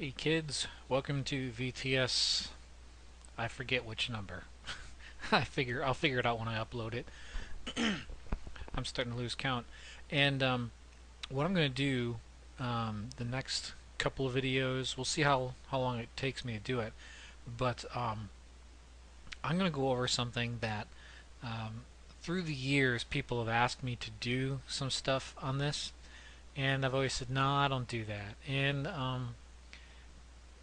Hey kids, welcome to VTS. I forget which number. I'll figure it out when I upload it. I'm starting to lose count. And what I'm going to do, the next couple of videos, we'll see how long it takes me to do it. But I'm going to go over something that through the years people have asked me to do some stuff on this, and I've always said no, I don't do that. And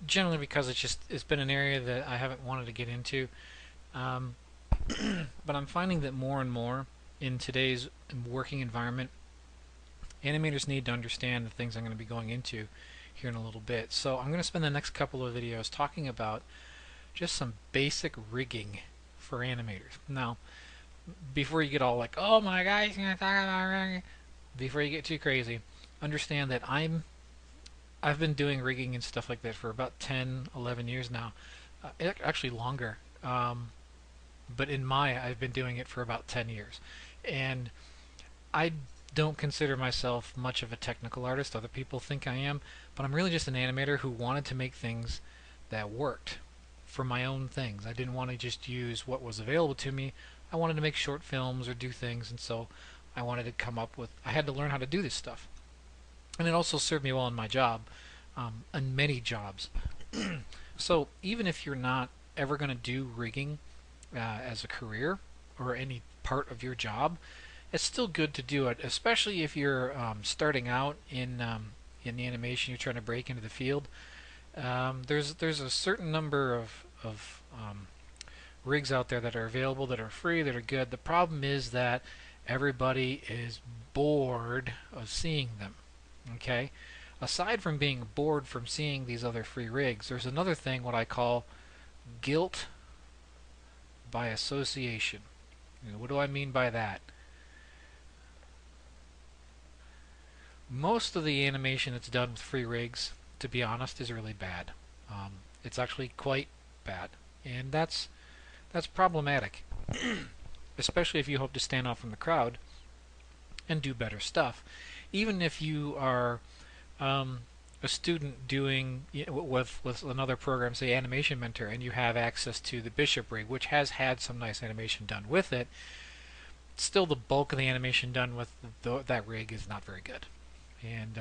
generally because it's been an area that I haven't wanted to get into. Um, but I'm finding that more and more in today's working environment, animators need to understand the things I'm going to be going into here in a little bit. So I'm going to spend the next couple of videos talking about just some basic rigging for animators. Now, before you get all like, oh my god, he's going to talk about rigging, before you get too crazy, understand that I've been doing rigging and stuff like that for about 10, 11 years now. Actually longer. But in Maya, I've been doing it for about 10 years. And I don't consider myself much of a technical artist. Other people think I am. But I'm really just an animator who wanted to make things that worked for my own things. I didn't want to just use what was available to me. I wanted to make short films or do things. And so I wanted to come up with, I had to learn how to do this stuff. And it also served me well in my job, in many jobs. So even if you're not ever going to do rigging as a career or any part of your job, it's still good to do it, especially if you're starting out in the animation. You're trying to break into the field. There's a certain number of rigs out there that are available, that are free, that are good. The problem is that everybody is bored of seeing them. Okay? Aside from being bored from seeing these other free rigs, there's another thing, what I call guilt by association. What do I mean by that? Most of the animation that's done with free rigs, to be honest, is really bad. It's actually quite bad, and that's problematic, especially if you hope to stand out from the crowd and do better stuff. Even if you are a student doing with another program, say Animation Mentor, and you have access to the Bishop rig, which has had some nice animation done with it, still the bulk of the animation done with that rig is not very good. And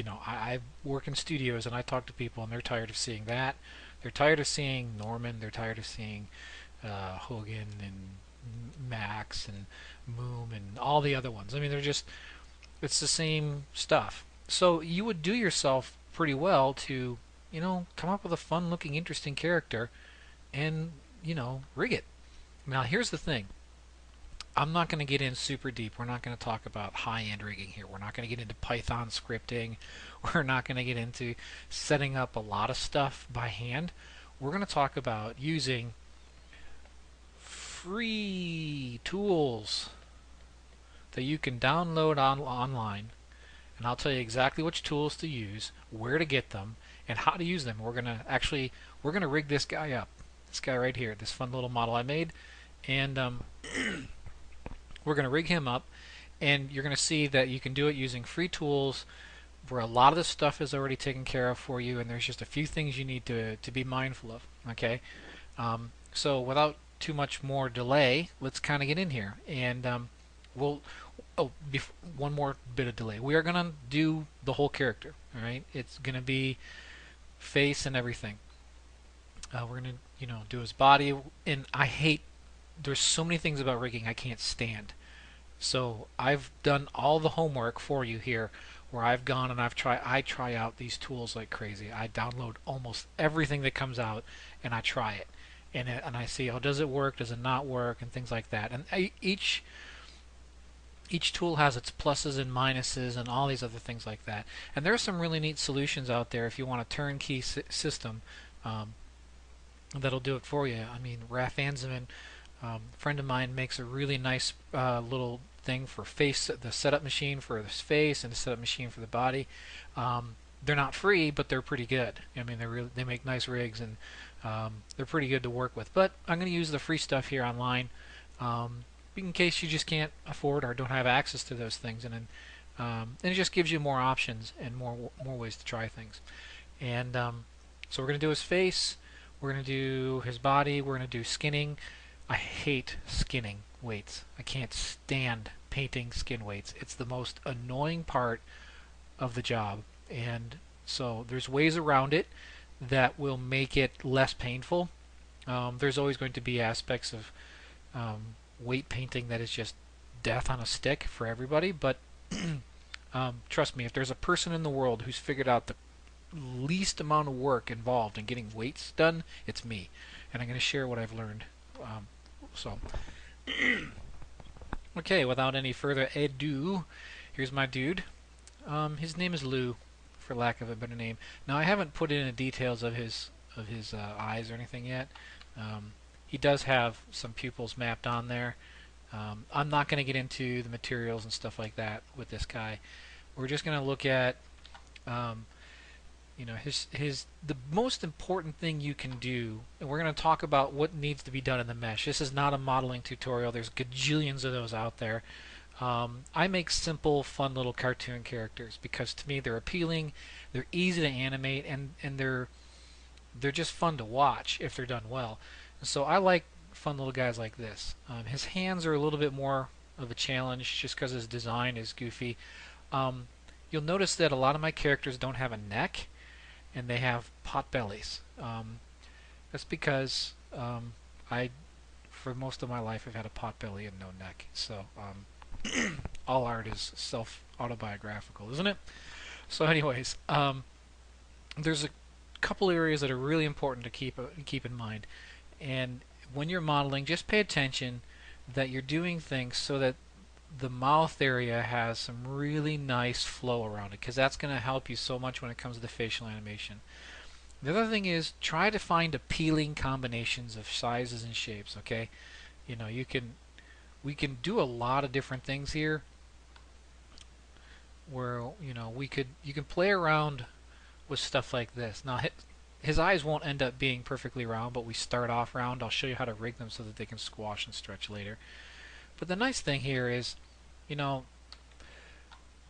I work in studios and I talk to people and they're tired of seeing that. They're tired of seeing Norman. They're tired of seeing Hogan and Max and Moom and all the other ones. I mean, it's the same stuff. So you would do yourself pretty well to, come up with a fun-looking, interesting character and, rig it. Now, here's the thing. I'm not going to get in super deep. We're not going to talk about high-end rigging here. We're not going to get into Python scripting. We're not going to get into setting up a lot of stuff by hand. We're going to talk about using free tools that you can download online, and I'll tell you exactly which tools to use, where to get them, and how to use them. We're gonna rig this guy up, this guy right here, this fun little model I made, and we're gonna rig him up, and you're gonna see that you can do it using free tools, where a lot of the stuff is already taken care of for you, and there's just a few things you need to be mindful of. Okay, so without too much more delay, let's kind of get in here, and we'll. Oh, one more bit of delay. We are going to do the whole character. All right, it's going to be face and everything. We're going to, do his body. And I hate. There's so many things about rigging I can't stand. So I've done all the homework for you here, where I've gone and I try out these tools like crazy. I download almost everything that comes out, and I try it, and I see, oh, does it work? Does it not work? And things like that. And each tool has its pluses and minuses and all these other things like that. And there are some really neat solutions out there if you want a turnkey system that'll do it for you. I mean, Raf Anzeman, a friend of mine, makes a really nice little thing for face, the setup machine for his face and the setup machine for the body. They're not free, but they're pretty good. I mean, they make nice rigs, and they're pretty good to work with. But I'm going to use the free stuff here online. In case you just can't afford or don't have access to those things, and it just gives you more options and more ways to try things. And so we're going to do his face, we're going to do his body, we're going to do skinning. I hate skinning weights. I can't stand painting skin weights. It's the most annoying part of the job. And so there's ways around it that will make it less painful. There's always going to be aspects of weight painting that is just death on a stick for everybody, but trust me, if there's a person in the world who's figured out the least amount of work involved in getting weights done, it's me. And I'm going to share what I've learned. So, okay, without any further ado, here's my dude. His name is Lou, for lack of a better name. Now, I haven't put in the details of his eyes or anything yet. He does have some pupils mapped on there. I'm not going to get into the materials and stuff like that with this guy. We're just going to look at you know, the most important thing you can do, and we're going to talk about what needs to be done in the mesh. This is not a modeling tutorial. There's gajillions of those out there. I make simple, fun little cartoon characters because to me they're appealing, they're easy to animate, and they're just fun to watch if they're done well. And so I like fun little guys like this. His hands are a little bit more of a challenge just because his design is goofy. You'll notice that a lot of my characters don't have a neck, and they have pot bellies. That's because I, for most of my life, have had a pot belly and no neck. So all art is self-autobiographical, isn't it? So anyways, there's a couple areas that are really important to keep in mind. And when you're modeling, just pay attention that you're doing things so that the mouth area has some really nice flow around it, because that's going to help you so much when it comes to the facial animation. The other thing is try to find appealing combinations of sizes and shapes. Okay, you know, we can do a lot of different things here. Where you know you can play around with stuff like this. Now his eyes won't end up being perfectly round, but we start off round. I'll show you how to rig them so that they can squash and stretch later. But the nice thing here is, you know,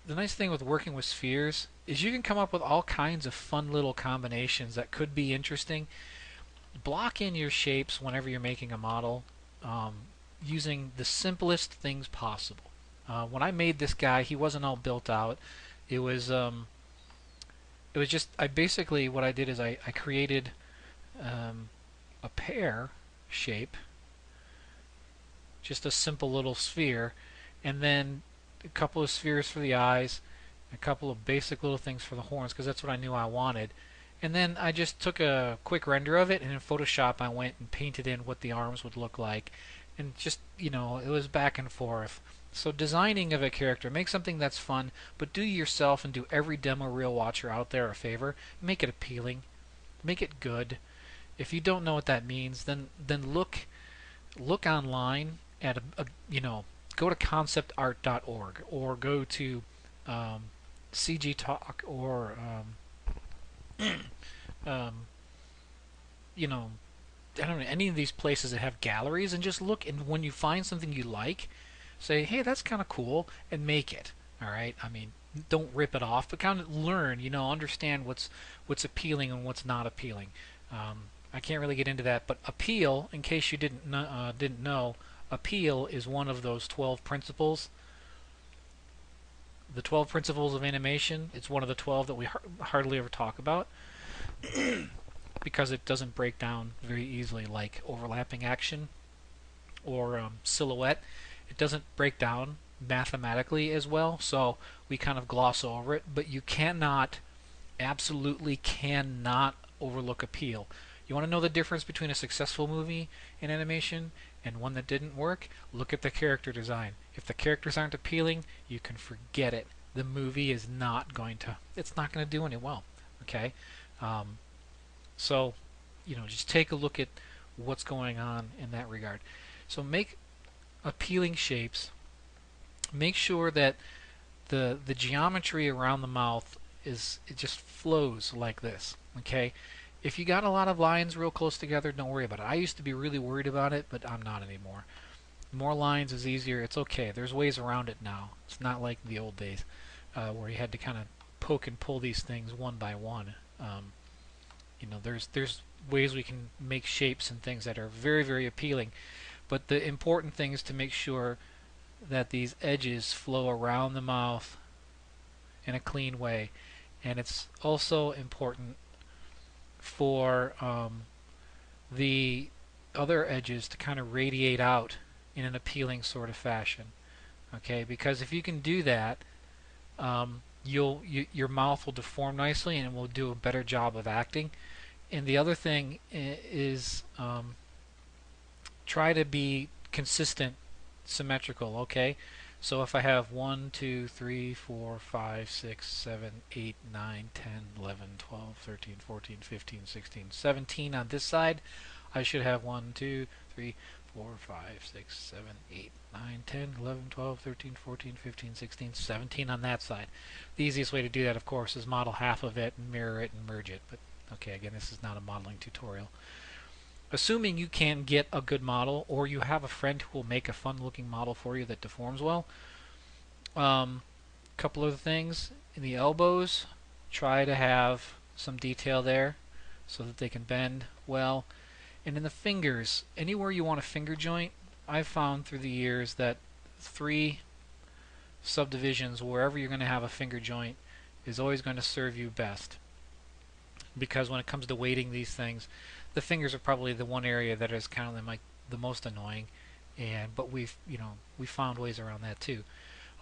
the nice thing with working with spheres is you can come up with all kinds of fun little combinations that could be interesting. Block in your shapes whenever you're making a model using the simplest things possible. When I made this guy, he wasn't all built out. It was just, basically what I did is I created a pear shape, just a simple little sphere, and then a couple of spheres for the eyes, a couple of basic little things for the horns, because that's what I knew I wanted. And then I just took a quick render of it, and in Photoshop I went and painted in what the arms would look like, and just, you know, it was back and forth. So designing of a character, make something that's fun, but do yourself and do every demo reel watcher out there a favor. Make it appealing, make it good. If you don't know what that means, then look online at you know, go to conceptart.org or go to CG Talk or you know, I don't know, any of these places that have galleries, and just look, and when you find something you like, say, hey, that's kind of cool, and make it. All right, I mean, don't rip it off, but kind of learn, you know, understand what's appealing and what's not appealing. I can't really get into that, but appeal, in case you didn't know, appeal is one of those 12 principles. The 12 principles of animation. It's one of the 12 that we hardly ever talk about because it doesn't break down very easily, like overlapping action or silhouette. It doesn't break down mathematically as well, so we kind of gloss over it. But you cannot, absolutely cannot overlook appeal. You want to know the difference between a successful movie in animation and one that didn't work? Look at the character design. If the characters aren't appealing, you can forget it. The movie is not going to, it's not going to do any well. Okay? So, you know, just take a look at what's going on in that regard. So make appealing shapes. Make sure that the geometry around the mouth it just flows like this. Okay? If you got a lot of lines real close together, don't worry about it. I used to be really worried about it, but I'm not anymore. More lines is easier. It's okay. There's ways around it now. It's not like the old days where you had to kind of poke and pull these things one by one. There's ways we can make shapes and things that are very, very appealing. But the important thing is to make sure that these edges flow around the mouth in a clean way. And it's also important for the other edges to kind of radiate out in an appealing sort of fashion. Okay, because if you can do that, your mouth will deform nicely and it will do a better job of acting. And the other thing is try to be consistent, symmetrical. Okay, so if I have 1, 2, 3, 4, 5, 6, 7, 8, 9, 10, 11, 12, 13, 14, 15, 16, 17 on this side, I should have 1, 2, 3, 4, 5, 6, 7, 8, 9, 10, 11, 12, 13, 14, 15, 16, 17 on that side. The easiest way to do that, of course, is model half of it and mirror it and merge it. But okay, again, this is not a modeling tutorial. Assuming you can get a good model, or you have a friend who will make a fun-looking model for you that deforms well. Couple of things in the elbows, try to have some detail there so that they can bend well. And in the fingers, anywhere you want a finger joint, I've found through the years that 3 subdivisions wherever you're going to have a finger joint is always going to serve you best. Because when it comes to weighting these things, the fingers are probably the one area that is kind of like the most annoying, but we found ways around that too.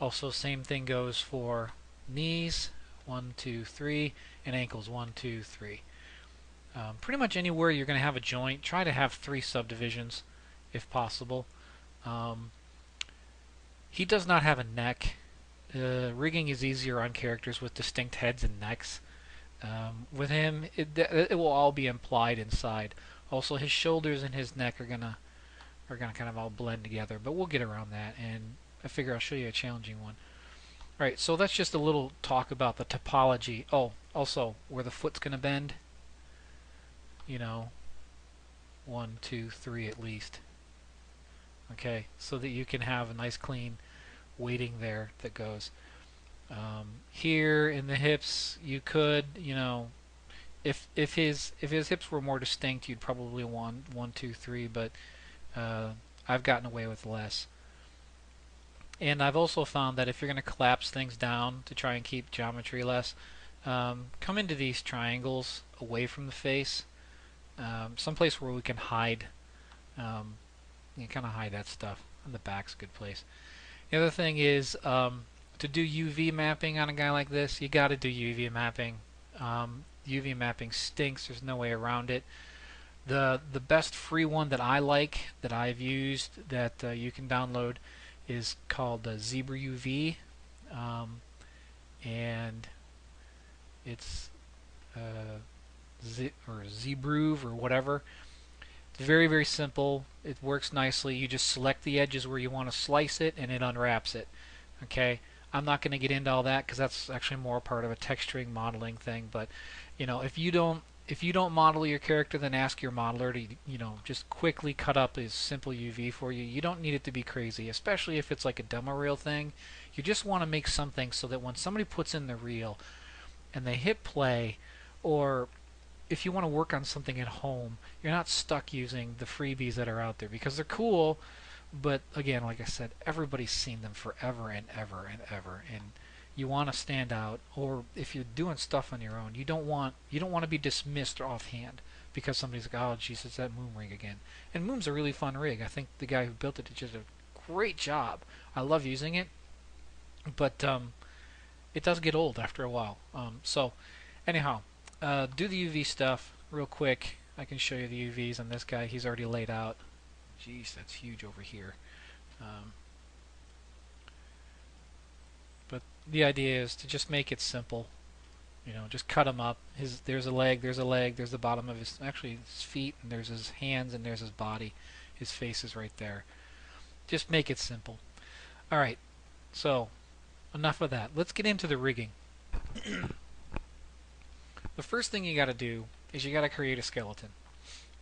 Also, same thing goes for knees, 1, 2, 3, and ankles, 1, 2, 3. Pretty much anywhere you're going to have a joint, try to have 3 subdivisions if possible. He does not have a neck. Rigging is easier on characters with distinct heads and necks. With him, it will all be implied inside. Also, his shoulders and his neck are gonna kind of all blend together, but we'll get around that, and I figure I'll show you a challenging one. Alright, so that's just a little talk about the topology. Oh, also, where the foot's gonna bend. 1, 2, 3 at least. Okay, so that you can have a nice clean weighting there that goes. Here in the hips, you could, if his hips were more distinct, you'd probably want 1, 2, 3, but I've gotten away with less. And I've also found that if you're going to collapse things down to try and keep geometry less, come into these triangles away from the face, someplace where we can hide. You kind of hide that stuff. And the back's a good place. The other thing is to do UV mapping on a guy like this, you got to do UV mapping. UV mapping stinks. There's no way around it. The best free one that I like, that I've used, that you can download, is called Zebra UV, and it's or Zebruv or whatever. It's very, very simple. It works nicely. You just select the edges where you want to slice it, and it unwraps it. Okay. I'm not going to get into all that because that's actually more part of a texturing modeling thing. But if you don't model your character, then ask your modeler to just quickly cut up a simple UV for you. You don't need it to be crazy, especially if it's like a demo reel thing. You just want to make something so that when somebody puts in the reel and they hit play, or if you want to work on something at home, you're not stuck using the freebies that are out there because they're cool. But again, like I said, everybody's seen them forever and ever and ever, and you want to stand out. Or if you're doing stuff on your own, you don't want to be dismissed offhand because somebody's like, "Oh, geez, it's that Moom rig again." And Moom's a really fun rig. I think the guy who built it did a great job. I love using it, but it does get old after a while. So anyhow, do the UV stuff real quick. I can show you the UVs on this guy. He's already laid out. Jeez, that's huge over here. But the idea is to just make it simple. Just cut him up. There's a leg, there's the bottom of his feet, and there's his hands, and there's his body. His face is right there. Just make it simple. Alright, so enough of that. Let's get into the rigging. The first thing you got to do is you got to create a skeleton.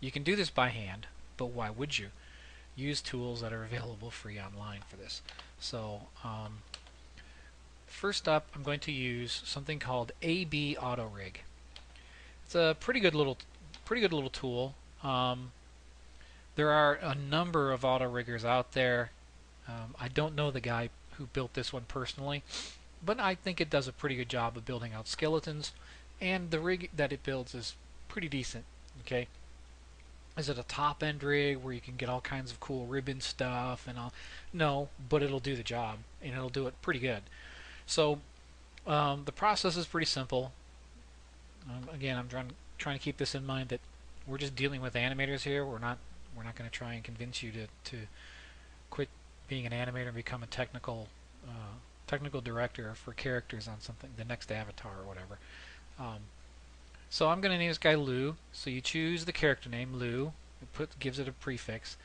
You can do this by hand, but why would you? Use tools that are available free online for this. So first up, I'm going to use something called AB Auto Rig. It's a pretty good little tool. There are a number of auto riggers out there. I don't know the guy who built this one personally, but I think it does a pretty good job of building out skeletons, and the rig that it builds is pretty decent. Okay, is it a top end rig where you can get all kinds of cool ribbon stuff and all? No, but it'll do the job, and it'll do it pretty good. So the process is pretty simple. Again, I'm trying to keep this in mind that we're just dealing with animators here. We're not going to try and convince you to quit being an animator and become a technical director for characters on something, the next avatar or whatever. Um, so I'm going to name this guy Lou. So you choose the character name Lou. It gives it a prefix.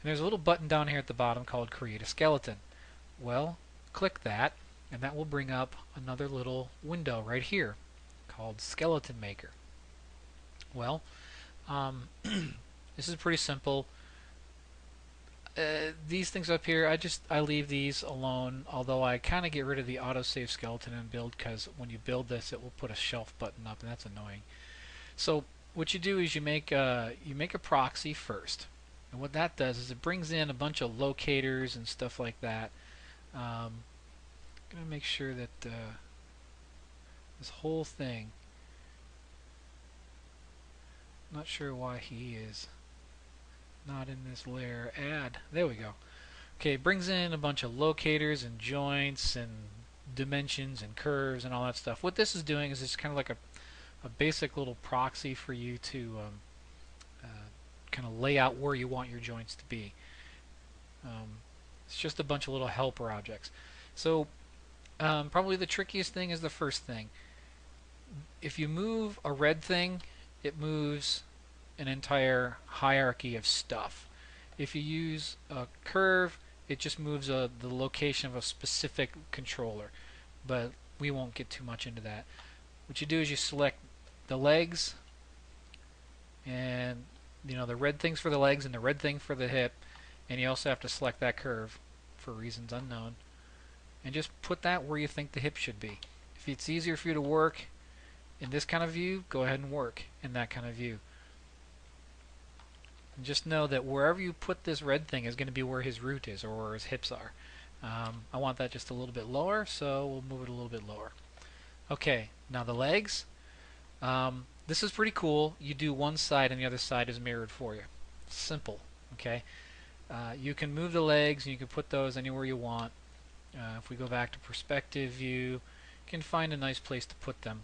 And there's a little button down here at the bottom called Create a Skeleton. Well, click that, and that will bring up another little window right here called Skeleton Maker. Well, this is pretty simple. These things up here, I leave these alone, although I kind of get rid of the autosave skeleton and build, because when you build this it will put a shelf button up, and that's annoying. So what you do is you make a proxy first, and what that does is it brings in a bunch of locators and stuff like that. I'm gonna make sure that this whole thing, not sure why he is not in this layer. Add, there we go. Okay, it brings in a bunch of locators and joints and dimensions and curves and all that stuff. What this is doing is it's kind of like a basic little proxy for you to kind of lay out where you want your joints to be. It's just a bunch of little helper objects. So probably the trickiest thing is the first thing. If you move a red thing, it moves an entire hierarchy of stuff. If you use a curve, it just moves the location of a specific controller, but we won't get too much into that. What you do is you select the legs, and the red things for the legs and the red thing for the hip, and you also have to select that curve for reasons unknown, and just put that where you think the hip should be. If it's easier for you to work in this kind of view, go ahead and work in that kind of view. And just know that wherever you put this red thing is going to be where his root is, or where his hips are. I want that just a little bit lower, so we'll move it a little bit lower. Okay, now the legs. This is pretty cool. You do one side and the other side is mirrored for you. Simple. Okay. You can move the legs and you can put those anywhere you want. If we go back to perspective view, you can find a nice place to put them.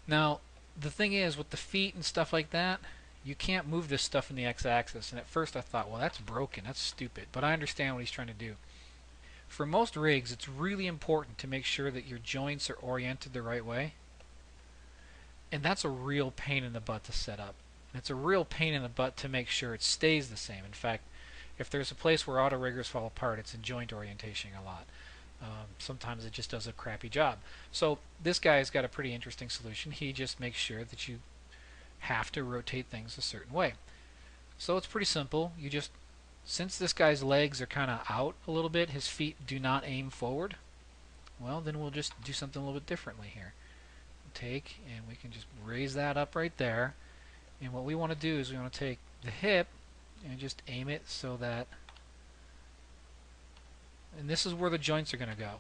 Now, the thing is, with the feet and stuff like that, you can't move this stuff in the x-axis. And at first I thought, well, that's broken, that's stupid. But I understand what he's trying to do. For most rigs, it's really important to make sure that your joints are oriented the right way. And that's a real pain in the butt to set up. And it's a real pain in the butt to make sure it stays the same. In fact, if there's a place where auto riggers fall apart, it's in joint orientation a lot. Sometimes it just does a crappy job. So this guy's got a pretty interesting solution. He just makes sure that you have to rotate things a certain way. So it's pretty simple. You just, since this guy's legs are kind of out a little bit, his feet do not aim forward, well, then we'll just do something a little bit differently here. Take, and we can just raise that up right there. And what we want to do is we want to take the hip and just aim it so that, and this is where the joints are going to go.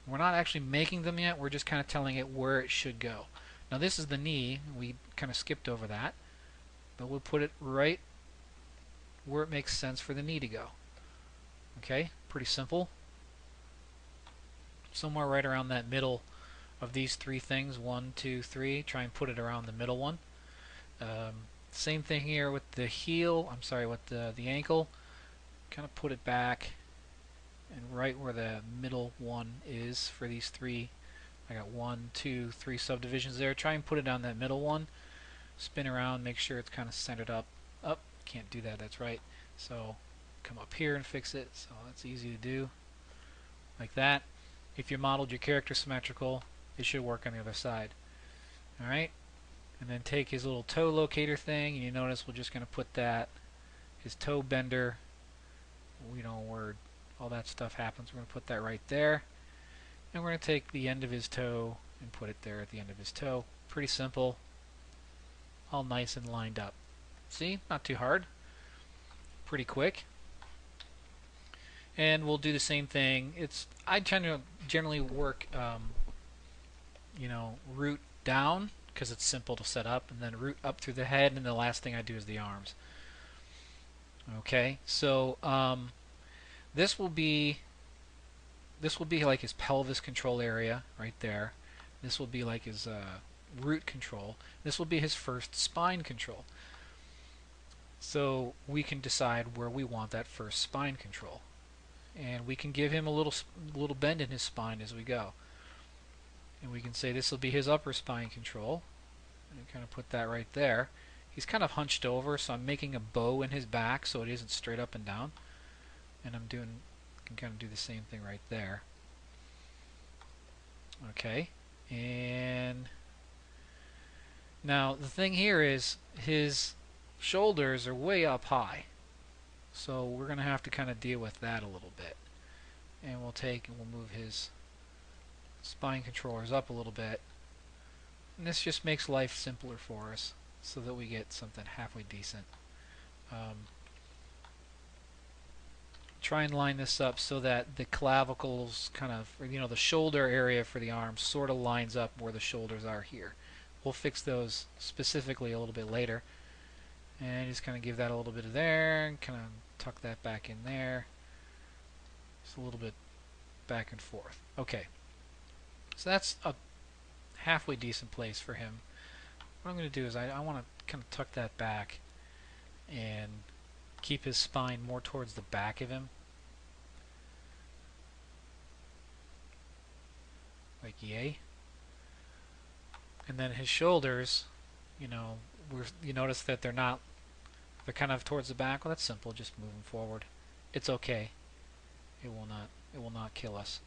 We're not actually making them yet, we're just kind of telling it where it should go. Now this is the knee, we kind of skipped over that, but we'll put it right where it makes sense for the knee to go. Okay, pretty simple. Somewhere right around that middle of these three things, 1, 2, 3, try and put it around the middle one. Same thing here with the heel, I'm sorry, with the ankle, kind of put it back and right where the middle one is for these three. I got 1, 2, 3 subdivisions there. Try and put it on that middle one. Spin around, make sure it's kind of centered up. Up, can't do that, that's right. So come up here and fix it. So that's easy to do. Like that. If you modeled your character symmetrical, it should work on the other side. Alright? And then take his little toe locator thing, and you notice we're just going to put that, his toe bender, where all that stuff happens, we're going to put that right there. And we're going to take the end of his toe and put it there at the end of his toe. Pretty simple. all nice and lined up. See, not too hard, pretty quick. And we'll do the same thing. I tend to generally work, root down because it's simple to set up, and then root up through the head, and the last thing I do is the arms. Okay, so this will be like his pelvis control area right there. This will be like his root control. This will be his first spine control. So we can decide where we want that first spine control, and we can give him a little bend in his spine as we go. And we can say this will be his upper spine control, and kind of put that right there. He's kind of hunched over, so I'm making a bow in his back so it isn't straight up and down. And I can kind of do the same thing right there. Okay, and now the thing here is his shoulders are way up high, so we're going to have to kind of deal with that a little bit. And we'll move his spine controllers up a little bit, and this just makes life simpler for us so that we get something halfway decent. Try and line this up so that the clavicles kind of, the shoulder area for the arms sort of lines up where the shoulders are here. We'll fix those specifically a little bit later. And just kind of give that a little bit of there, and kind of tuck that back in there. Just a little bit back and forth. Okay. So that's a halfway decent place for him. What I'm going to do is I want to kind of tuck that back and keep his spine more towards the back of him. Like yay. And then his shoulders, you notice that they're kind of towards the back. Well, that's simple, just move them forward. It's okay. It will not kill us.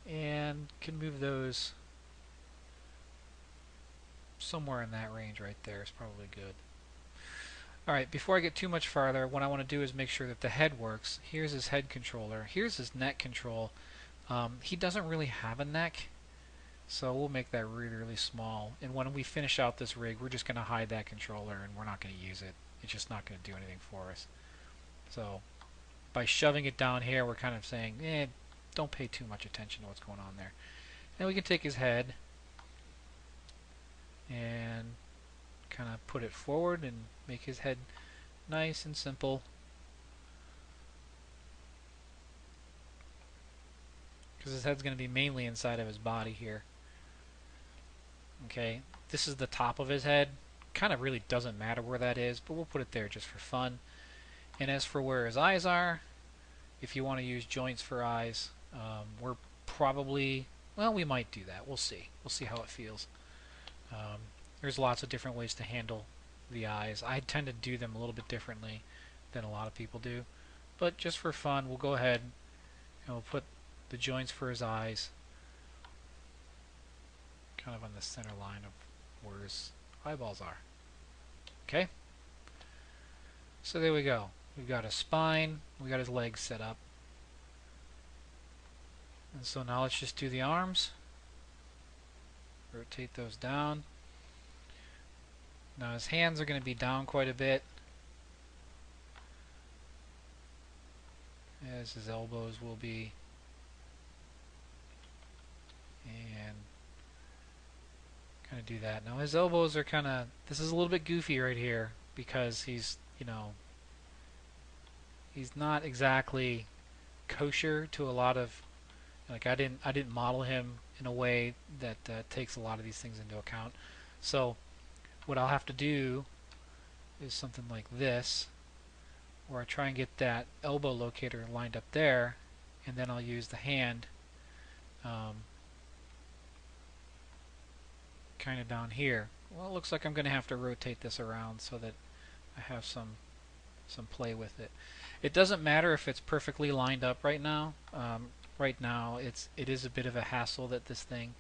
And can move those somewhere in that range right there is probably good. Alright, before I get too much farther, what I want to do is make sure that the head works. Here's his head controller. Here's his neck control. He doesn't really have a neck, so we'll make that really, really small. And when we finish out this rig, we're just going to hide that controller and we're not going to use it. It's just not going to do anything for us. So by shoving it down here, we're kind of saying, don't pay too much attention to what's going on there. And we can take his head and kind of put it forward and make his head nice and simple. Because his head's going to be mainly inside of his body here. Okay, this is the top of his head. Kind of really doesn't matter where that is, but we'll put it there just for fun. And as for where his eyes are, if you want to use joints for eyes, we're probably, well, we might do that. We'll see. We'll see how it feels. There's lots of different ways to handle the eyes. I tend to do them a little bit differently than a lot of people do. But just for fun, we'll go ahead and we'll put the joints for his eyes kind of on the center line of where his eyeballs are. Okay? So there we go. We've got his spine, we got his legs set up. And so now let's just do the arms. Rotate those down. Now his hands are going to be down quite a bit, as his elbows will be. And kind of do that. Now his elbows are kind of, this is a little bit goofy right here because he's, he's not exactly kosher to a lot of, like I didn't model him in a way that takes a lot of these things into account. So what I'll have to do is something like this, where I try and get that elbow locator lined up there, and then I'll use the hand kind of down here. Well, it looks like I'm going to have to rotate this around so that I have some play with it. It doesn't matter if it's perfectly lined up right now. Right now it is a bit of a hassle that this thing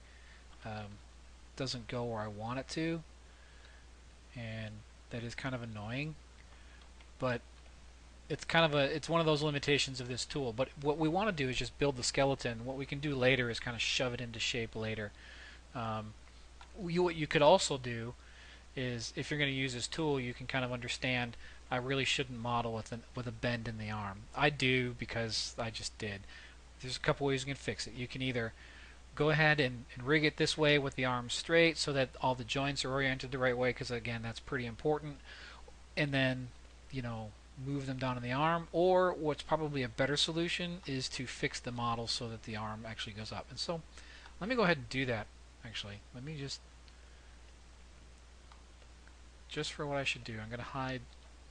doesn't go where I want it to, and that is kind of annoying, but it's one of those limitations of this tool. But what we want to do is just build the skeleton. What we can do later is kind of shove it into shape later. What you could also do is if you're going to use this tool, you can kind of understand I really shouldn't model with a bend in the arm. I do because I just did. There's a couple ways you can fix it. You can either go ahead and rig it this way with the arm straight so that all the joints are oriented the right way, because again that's pretty important, and then move them down in the arm. Or what's probably a better solution is to fix the model so that the arm actually goes up. And so let me go ahead and do that. Actually, let me just for what I should do, I'm going to hide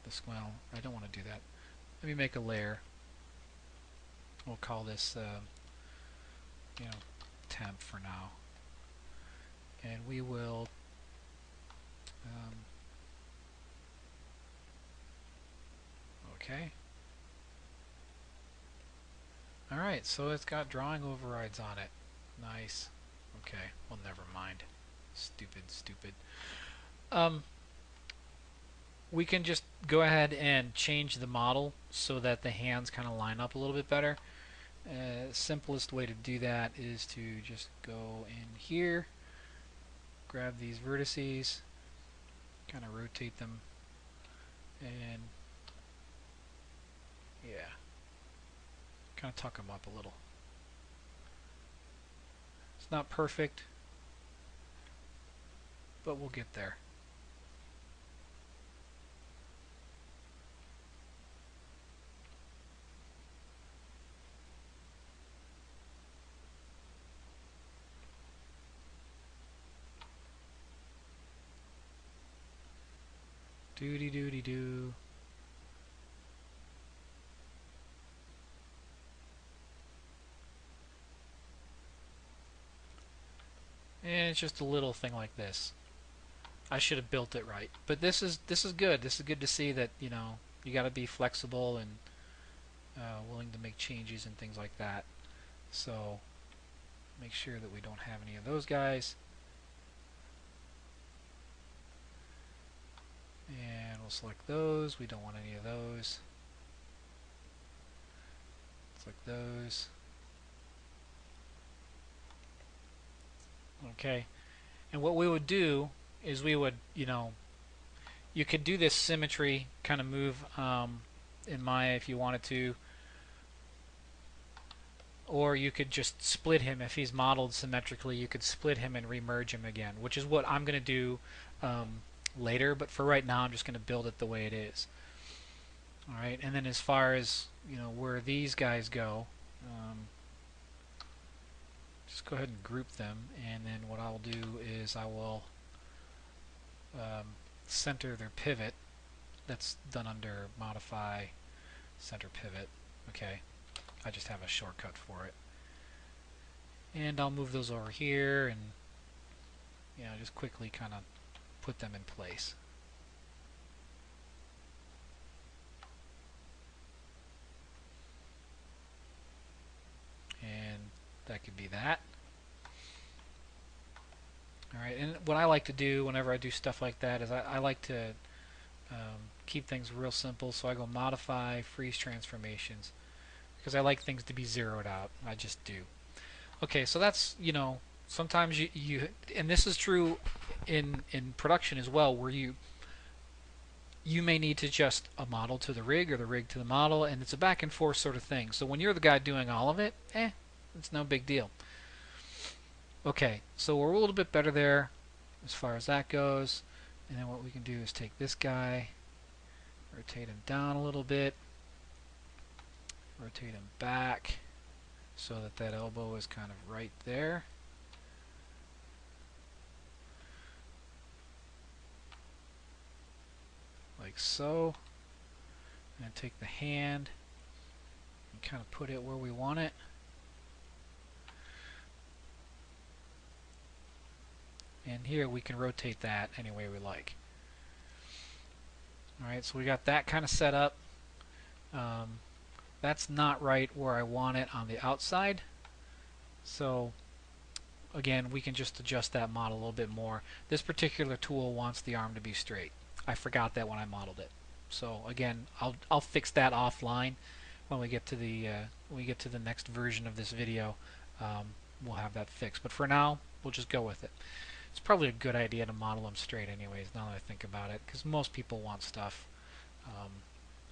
this. Well, I don't want to do that. Let me make a layer. We'll call this temp for now, and we will okay. Alright, so it's got drawing overrides on it. Nice. Okay, well, never mind. Stupid. We can just go ahead and change the model so that the hands kind of line up a little bit better. Simplest way to do that is to just go in here, grab these vertices, kind of rotate them, and yeah, kind of tuck them up a little. It's not perfect, but we'll get there. Doody-doody-doo. And it's just a little thing like this. I should have built it right, but this is good. This is good to see that you got to be flexible and willing to make changes and things like that. So make sure that we don't have any of those guys. And we'll select those. We don't want any of those. Select those. Okay. And what we would do is we would, you could do this symmetry kind of move in Maya if you wanted to. Or you could just split him. If he's modeled symmetrically, you could split him and remerge him again, which is what I'm going to do later. But for right now, I'm just going to build it the way it is. All right, and then as far as where these guys go, just go ahead and group them, and then what I'll do is I will center their pivot. That's done under modify center pivot. Okay, I just have a shortcut for it, and I'll move those over here and just quickly kind of put them in place. And that could be that. Alright, and what I like to do whenever I do stuff like that is I like to keep things real simple, so I go modify freeze transformations because I like things to be zeroed out. I just do. Okay, so that's, sometimes you and this is true in production as well, where you may need to adjust a model to the rig or the rig to the model, and it's a back and forth sort of thing. So when you're the guy doing all of it, it's no big deal. Okay, so we're a little bit better there as far as that goes. And then what we can do is take this guy, rotate him down a little bit, rotate him back so that that elbow is kind of right there. Like so. And take the hand and kind of put it where we want it. And here we can rotate that any way we like. Alright, so we got that kind of set up. That's not right where I want it on the outside. So again, we can just adjust that model a little bit more. This particular tool wants the arm to be straight. I forgot that when I modeled it. So again, I'll fix that offline when we get to the next version of this video. We'll have that fixed. But for now, we'll just go with it. It's probably a good idea to model them straight anyways, now that I think about it, because most people want stuff. Um,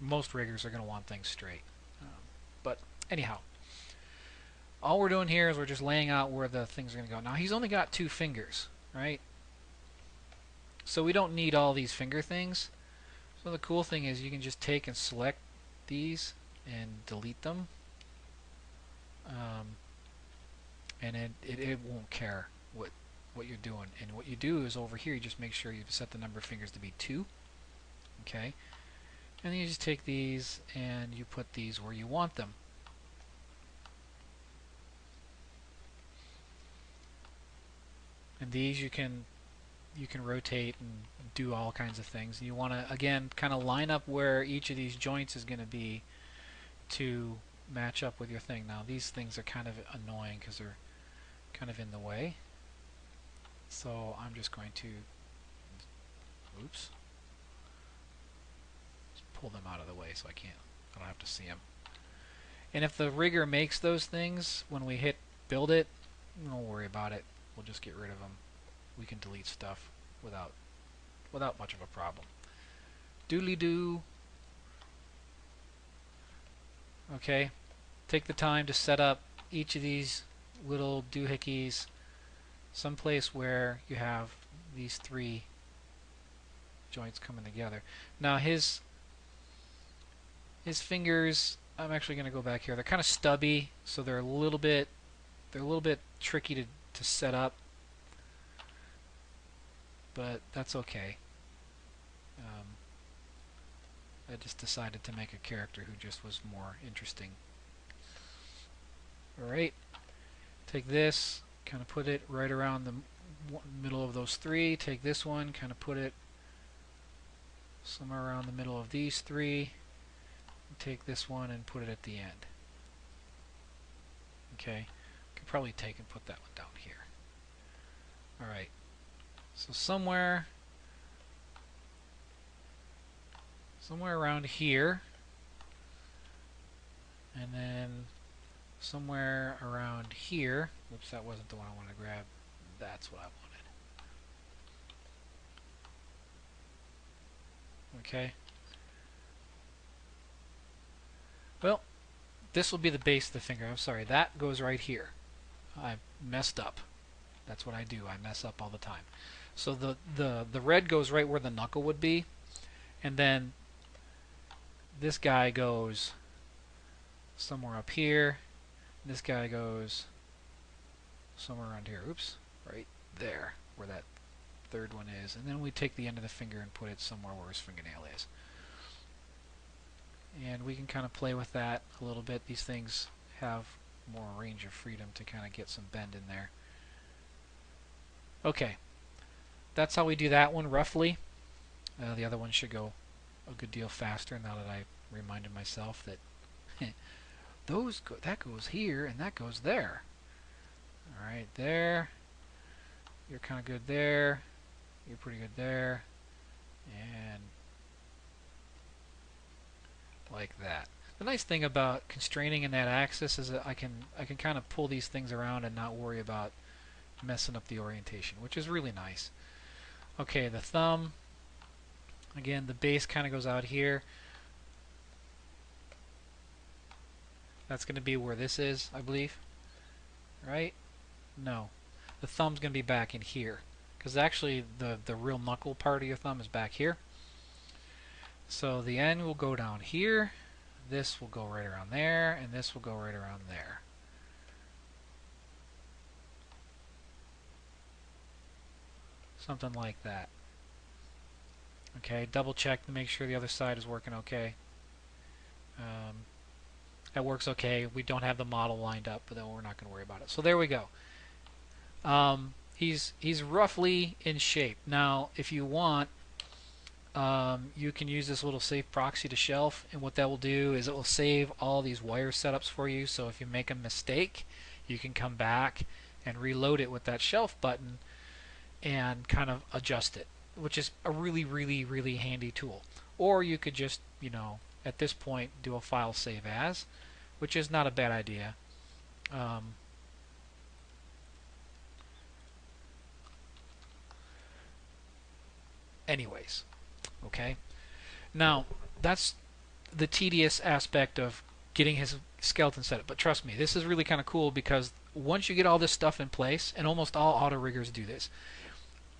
most riggers are going to want things straight. But anyhow, all we're doing here is we're just laying out where the things are going to go. Now he's only got 2 fingers, right? So we don't need all these finger things. So the cool thing is you can just take and select these and delete them. And it won't care what you're doing. And what you do is over here you just make sure you set the number of fingers to be 2. Okay? And then you just take these and you put these where you want them. And these you can rotate and do all kinds of things. And you want to, again, kind of line up where each of these joints is going to be to match up with your thing. Now these things are kind of annoying because they're kind of in the way. So I'm just going to, oops, just pull them out of the way so I don't have to see them. And if the rigger makes those things, when we hit build it, don't worry about it. We'll just get rid of them. We can delete stuff without much of a problem. Doodly-doo. Okay, take the time to set up each of these little doohickeys someplace where you have these 3 joints coming together. Now his fingers, I'm actually going to go back here. They're kind of stubby, so they're a little bit tricky to set up, but that's okay. I just decided to make a character who just was more interesting. Alright, take this, kind of put it right around the middle of those 3. Take this one, kind of put it somewhere around the middle of these 3. Take this one and put it at the end. Okay, could probably take and put that one down here. Alright, so somewhere around here, and then somewhere around here. Oops, that wasn't the one I wanted to grab. That's what I wanted. Okay. Well, this will be the base of the finger. I'm sorry, that goes right here. I messed up. That's what I do. I mess up all the time. So the red goes right where the knuckle would be, and then this guy goes somewhere up here. This guy goes somewhere around here. Oops, right there where that 3rd one is. And then we take the end of the finger and put it somewhere where his fingernail is. And we can kind of play with that a little bit. These things have more range of freedom to kind of get some bend in there. Okay, that's how we do that one roughly. The other one should go a good deal faster now that I reminded myself that that goes here and that goes there. Alright, there. You're kind of good there. You're pretty good there. And like that. The nice thing about constraining in that axis is that I can kind of pull these things around and not worry about messing up the orientation, which is really nice. Okay, the thumb. Again, the base kind of goes out here. That's going to be where this is, I believe. Right? No. The thumb's going to be back in here. Because actually, the real knuckle part of your thumb is back here. So the end will go down here. This will go right around there. And this will go right around there. Something like that. Okay, double check to make sure the other side is working okay. That works okay. We don't have the model lined up, but then we're not going to worry about it. So there we go. He's roughly in shape. Now, if you want, you can use this little save proxy to shelf, and what that will do is it will save all these wire setups for you. So if you make a mistake, you can come back and reload it with that shelf button and kind of adjust it, which is a really, really, really handy tool. Or you could just, at this point, do a file save as, which is not a bad idea. anyways. Okay? Now, that's the tedious aspect of getting his skeleton set up. But trust me, this is really kind of cool because once you get all this stuff in place, and almost all auto riggers do this,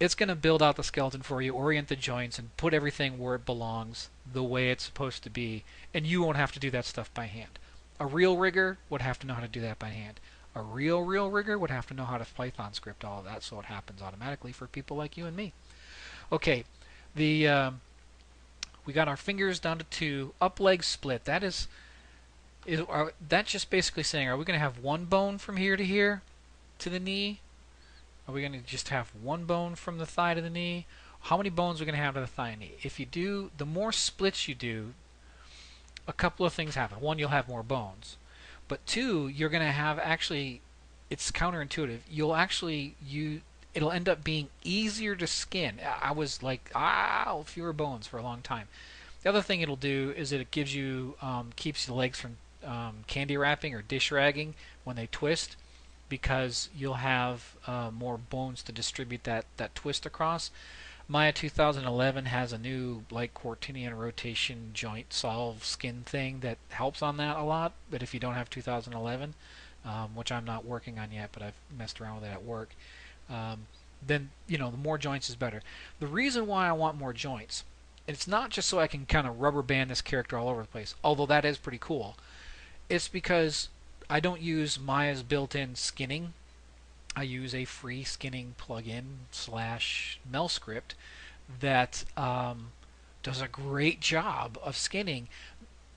it's going to build out the skeleton for you, orient the joints, and put everything where it belongs, the way it's supposed to be, and you won't have to do that stuff by hand. A real rigger would have to know how to do that by hand. A real rigger would have to know how to Python script all of that so it happens automatically for people like you and me. Okay, the we got our fingers down to 2. Up leg split. That's just basically saying, are we going to have one bone from here to here to the knee? Are we going to just have one bone from the thigh to the knee? How many bones are we going to have to the thigh and knee? If you do, the more splits you do, a couple of things happen. One, you'll have more bones. But 2, you're going to have actually, it's counterintuitive. It'll end up being easier to skin. I was like, fewer bones for a long time. The other thing it'll do is it gives you, keeps the legs from candy wrapping or dish ragging when they twist, because you'll have more bones to distribute that twist across. Maya 2011 has a new like Quartinian rotation joint solve skin thing that helps on that a lot. But if you don't have 2011, which I'm not working on yet, but I've messed around with it at work, then the more joints is better. The reason why I want more joints, it's not just so I can kind of rubber band this character all over the place, although that is pretty cool. It's because I don't use Maya's built-in skinning. I use a free skinning plugin / Mel script that does a great job of skinning.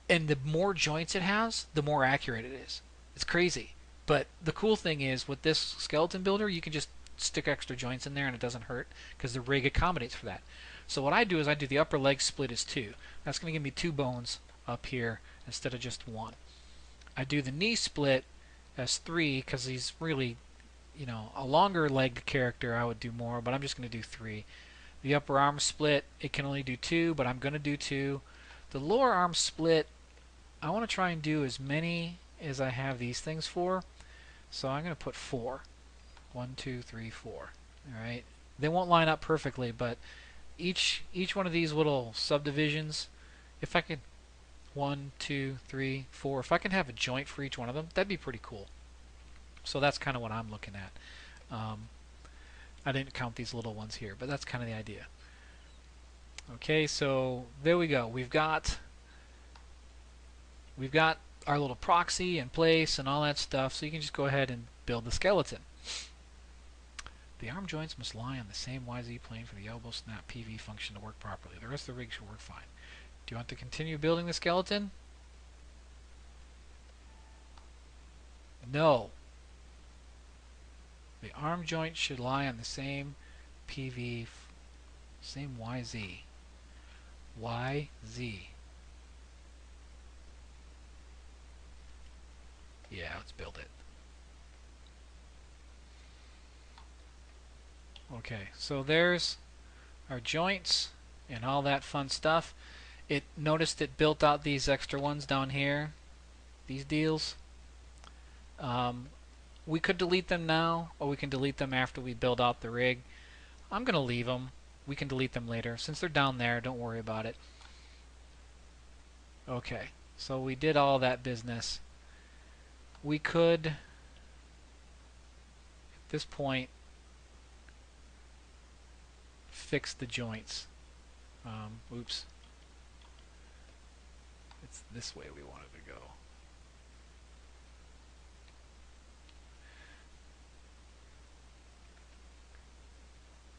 And the more joints it has, the more accurate it is. It's crazy. But the cool thing is, with this skeleton builder, you can just stick extra joints in there and it doesn't hurt because the rig accommodates for that. So what I do is I do the upper leg split as 2. That's going to give me 2 bones up here instead of just 1. I do the knee split as 3 because he's really, a longer legged character. I would do more, but I'm just going to do 3. The upper arm split, it can only do 2, but I'm going to do 2. The lower arm split, I want to try and do as many as I have these things for, so I'm going to put 4. 1, 2, 3, 4. All right. They won't line up perfectly, but each one of these little subdivisions, if I could 1, 2, 3, 4, if I can have a joint for each one of them, that'd be pretty cool. So that's kind of what I'm looking at. I didn't count these little ones here, but that's kind of the idea. Okay, so there we go. We've got our little proxy in place and all that stuff, so you can just go ahead and build the skeleton. The arm joints must lie on the same YZ plane for the elbow snap PV function to work properly. The rest of the rig should work fine. Do you want to continue building the skeleton? No. The arm joint should lie on the same PV, same YZ. YZ. Yeah, let's build it. Okay, so there's our joints and all that fun stuff. It noticed it built out these extra ones down here, these deals. We could delete them now, or we can delete them after we build out the rig. I'm going to leave them. We can delete them later. Since they're down there, don't worry about it. Okay, so we did all that business. We could, at this point, fix the joints. Oops. It's this way we wanted to go.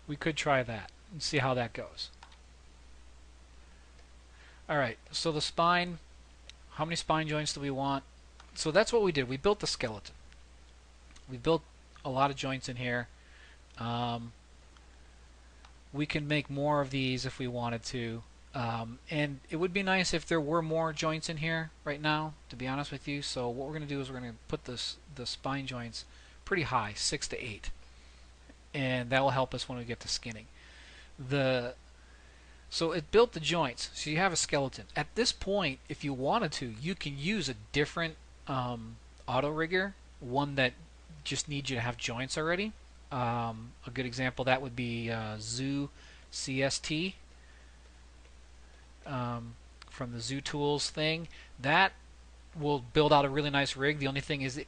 We could try that and see how that goes. Alright, so the spine, how many spine joints do we want? So that's what we did. We built the skeleton. We built a lot of joints in here. We can make more of these if we wanted to. And it would be nice if there were more joints in here right now, to be honest with you. So what we're going to do is we're going to put the spine joints pretty high, 6 to 8. And that will help us when we get to skinning. So it built the joints. So you have a skeleton. At this point, if you wanted to, you can use a different auto rigger, one that just needs you to have joints already. A good example of that would be Zoo CST from the Zoo Tools thing. That will build out a really nice rig. The only thing is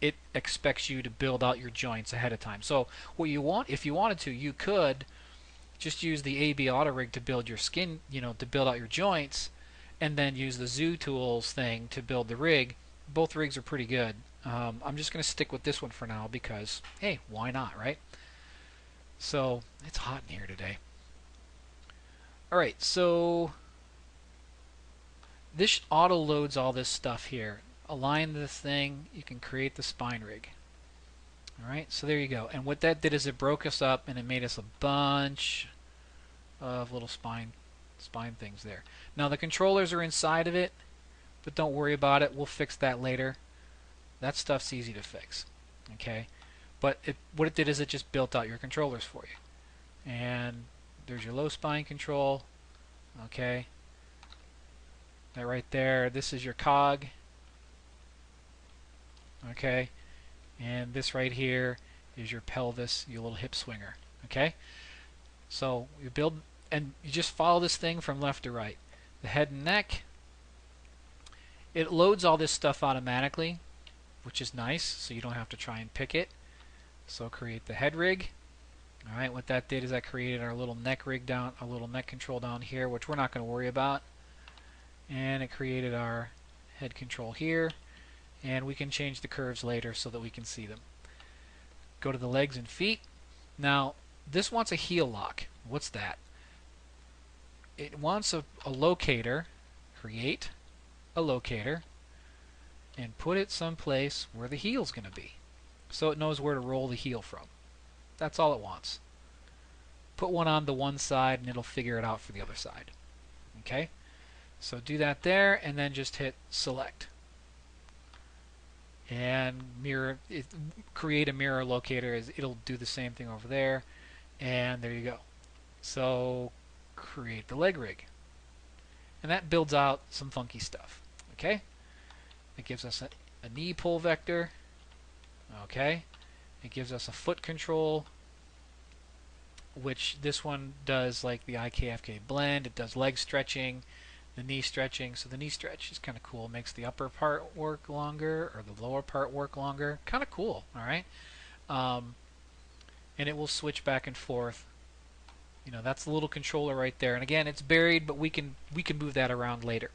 it expects you to build out your joints ahead of time. So what you want, if you wanted to, you could just use the AB Auto Rig to build your skin, to build out your joints, and then use the Zoo Tools thing to build the rig. Both rigs are pretty good. I'm just going to stick with this one for now because, hey, why not, right? So it's hot in here today. All right, so this auto loads all this stuff here. Align this thing, you can create the spine rig. Alright, so there you go. And what that did is it broke us up and it made us a bunch of little spine things there. Now the controllers are inside of it, but don't worry about it. We'll fix that later. That stuff's easy to fix. Okay? But what it did is it just built out your controllers for you. And there's your low spine control. Okay? That right there, this is your cog. Okay? And this right here is your pelvis, your little hip swinger. Okay? So you build, and you just follow this thing from left to right. The head and neck, it loads all this stuff automatically, which is nice, so you don't have to try and pick it. So create the head rig. Alright, what that did is that created our little neck rig down, our little neck control down here, which we're not going to worry about. And it created our head control here. And we can change the curves later so that we can see them. Go to the legs and feet. Now, this wants a heel lock. What's that? It wants a locator. Create a locator and put it someplace where the heel's going to be, so it knows where to roll the heel from. That's all it wants. Put one on the one side and it'll figure it out for the other side. Okay? So do that there and then just hit select. And create a mirror locator. It'll do the same thing over there. And there you go. So create the leg rig. And that builds out some funky stuff. Okay? It gives us a knee pull vector. Okay? It gives us a foot control, which this one does like the IKFK blend. It does leg stretching, the knee stretching. So the knee stretch is kind of cool. It makes the upper part work longer or the lower part work longer. Kind of cool. All right? And it will switch back and forth. That's the little controller right there. And again, it's buried, but we can move that around later.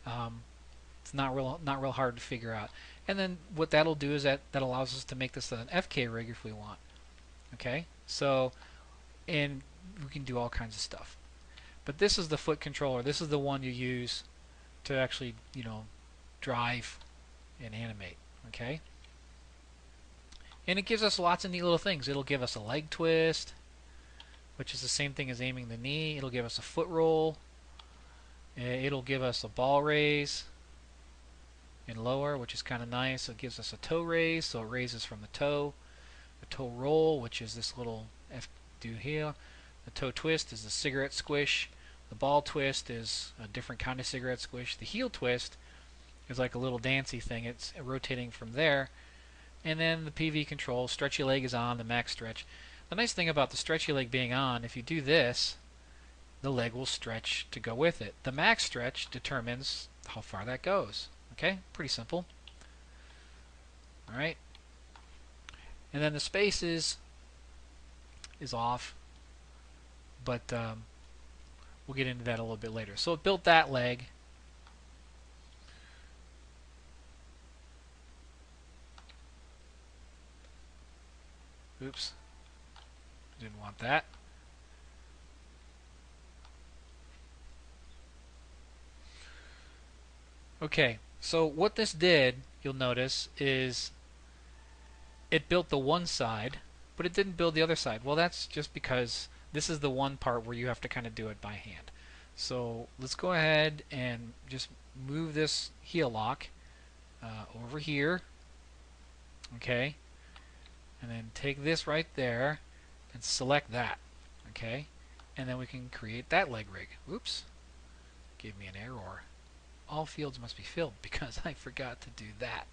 It's not real hard to figure out. And then what that'll do is that allows us to make this an FK rig if we want. Okay? So, and we can do all kinds of stuff. But this is the foot controller. This is the one you use to actually, drive and animate. Okay? And it gives us lots of neat little things. It'll give us a leg twist, which is the same thing as aiming the knee. It'll give us a foot roll. It'll give us a ball raise and lower, which is kind of nice. It gives us a toe raise, so it raises from the toe. The toe roll, which is this little F do here. The toe twist is the cigarette squish. The ball twist is a different kind of cigarette squish. The heel twist is like a little dancey thing. It's rotating from there. And then the PV control, stretchy leg is on, the max stretch. The nice thing about the stretchy leg being on, if you do this, the leg will stretch to go with it. The max stretch determines how far that goes. Okay? Pretty simple. Alright? And then the spaces is off, but we'll get into that a little bit later. So it built that leg. Oops. Didn't want that. Okay, so what this did, you'll notice, is it built the one side, but it didn't build the other side. Well, that's just because this is the one part where you have to kind of do it by hand. So let's go ahead and just move this heel lock over here. Okay, and then take this right there and select that. Okay, and then we can create that leg rig. Oops, gave me an error. All fields must be filled because I forgot to do that.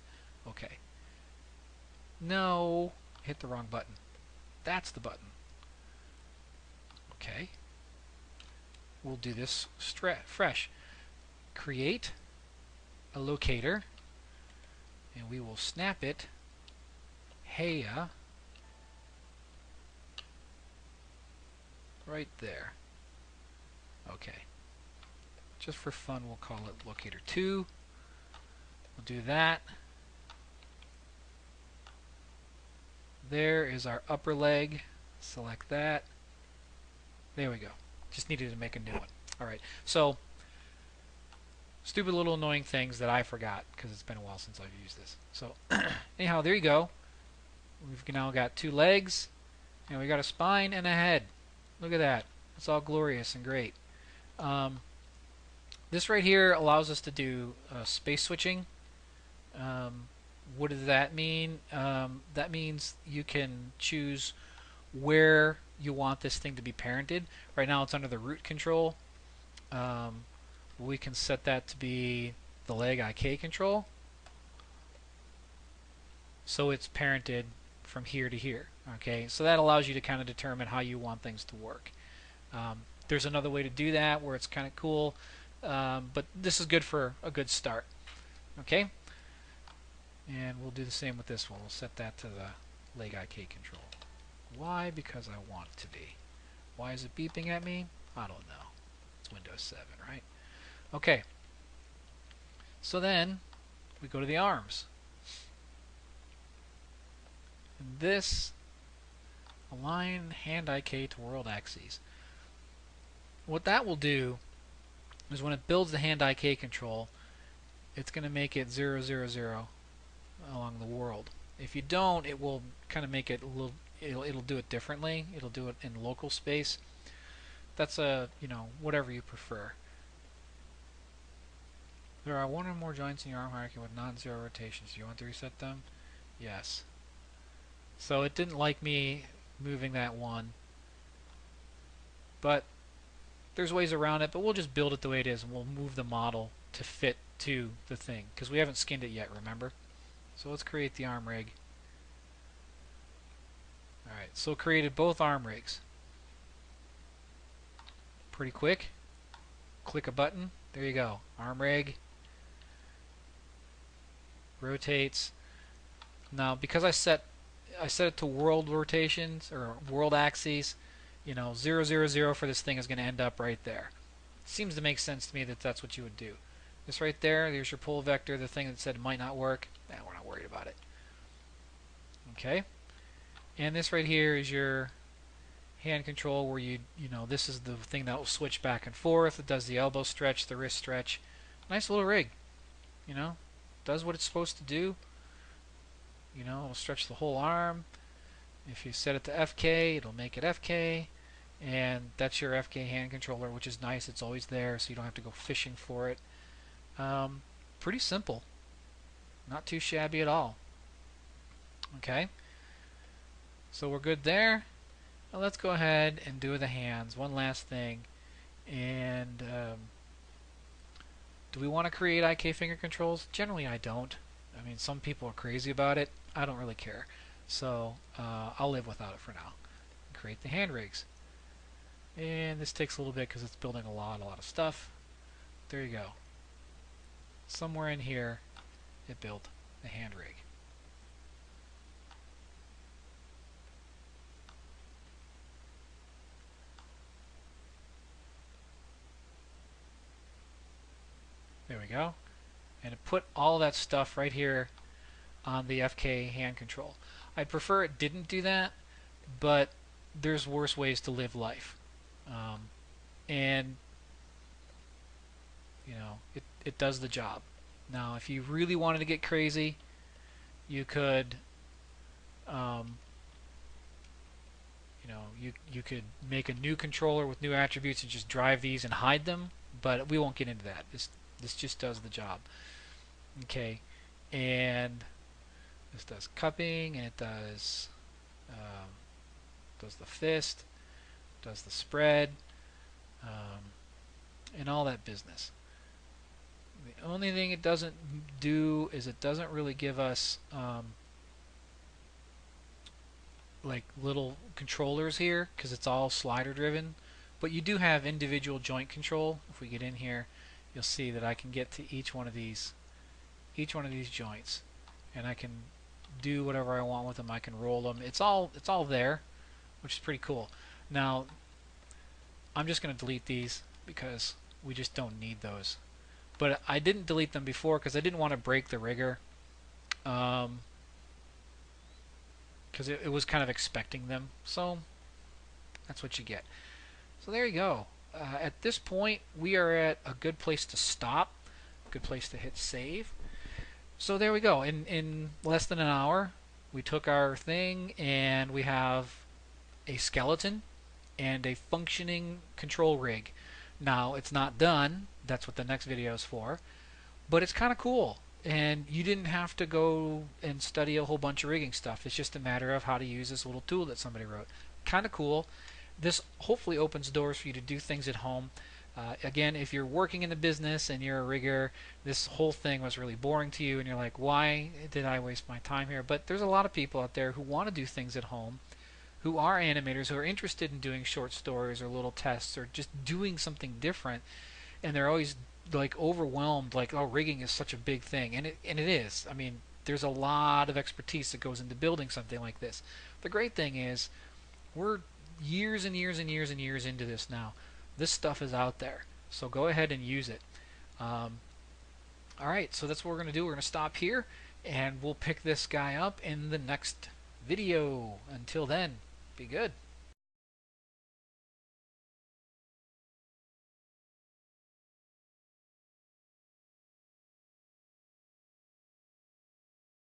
Okay. No, hit the wrong button. That's the button. Okay. we'll do this fresh. Create a locator, and we will snap it heya right there. Okay. Just for fun, we'll call it locator 2. We'll do that. There is our upper leg. Select that. There we go. Just needed to make a new one. Alright, so stupid little annoying things that I forgot because it's been a while since I've used this. So anyhow, there you go. We've now got 2 legs, and we got a spine and a head. Look at that. It's all glorious and great. This right here allows us to do space switching. What does that mean? That means you can choose where you want this thing to be parented. Right now it's under the root control. We can set that to be the leg IK control. So it's parented from here to here. Okay, so that allows you to kind of determine how you want things to work. There's another way to do that where it's kind of cool, but this is good for a good start. Okay, and we'll do the same with this one. We'll set that to the leg IK control. Why? Because I want it to be. Why is it beeping at me? I don't know. It's Windows 7, right? Okay. So then we go to the arms. And this align hand IK to world axes. What that will do is when it builds the hand IK control, it's going to make it 0, 0, 0 along the world. If you don't, it will kind of make it a little. It'll do it differently. It'll do it in local space. That's whatever you prefer. There are 1 or more joints in your arm hierarchy with non-zero rotations. Do you want to reset them? Yes. So it didn't like me moving that one, but there's ways around it. But we'll just build it the way it is, and we'll move the model to fit to the thing because we haven't skinned it yet. Remember? So let's create the arm rig. Alright, so created both arm rigs. Pretty quick. Click a button. There you go. Arm rig. Rotates. Now, because I set it to world rotations or world axes, 0, 0, 0 for this thing is going to end up right there. Seems to make sense to me that that's what you would do. This right there, there's your pull vector, the thing that said it might not work. We're not worried about it. Okay. And this right here is your hand control where this is the thing that will switch back and forth. It does the elbow stretch, the wrist stretch. Nice little rig. Does what it's supposed to do. It'll stretch the whole arm. If you set it to FK, it'll make it FK. And that's your FK hand controller, which is nice. It's always there, so you don't have to go fishing for it. Pretty simple. Not too shabby at all. Okay. So we're good there. Now let's go ahead and do the hands. One last thing. And do we want to create IK finger controls? Generally I don't. I mean, some people are crazy about it. I don't really care. So I'll live without it for now. Create the hand rigs. And this takes a little bit because it's building a lot of stuff. There you go. Somewhere in here it built the hand rig. There we go. And it put all that stuff right here on the FK hand control. I'd prefer it didn't do that, but there's worse ways to live life. And it does the job. Now, if you really wanted to get crazy, you could you could make a new controller with new attributes and just drive these and hide them, but we won't get into that. This just does the job. Okay, and this does cupping, and it does the fist, does the spread, and all that business. The only thing it doesn't do is it doesn't really give us like little controllers here because it's all slider driven. But you do have individual joint control. If we get in here, you'll see that I can get to each one of these joints, and I can do whatever I want with them. I can roll them. It's all there, which is pretty cool. Now, I'm just going to delete these because we just don't need those. But I didn't delete them before because I didn't want to break the rigger, because it was kind of expecting them. So that's what you get. So there you go. At this point, we are at a good place to stop, a good place to hit save. So there we go. In less than an hour, we took our thing and we have a skeleton and a functioning control rig. Now, it's not done. That's what the next video is for. But it's kind of cool. And you didn't have to go and study a whole bunch of rigging stuff. It's just a matter of how to use this little tool that somebody wrote. Kind of cool. This hopefully opens doors for you to do things at home. Again, if you're working in the business and you're a rigger, this whole thing was really boring to you and you're like, why did I waste my time here? But there's a lot of people out there who want to do things at home, who are animators, who are interested in doing short stories or little tests or just doing something different, and they're always like overwhelmed, like, oh, rigging is such a big thing, and it is. I mean, there's a lot of expertise that goes into building something like this. The great thing is, we're years and years and years and years into this now. This stuff is out there, so go ahead and use it. Alright, so that's what we're going to do. We're going to stop here, and we'll pick this guy up in the next video. Until then, be good.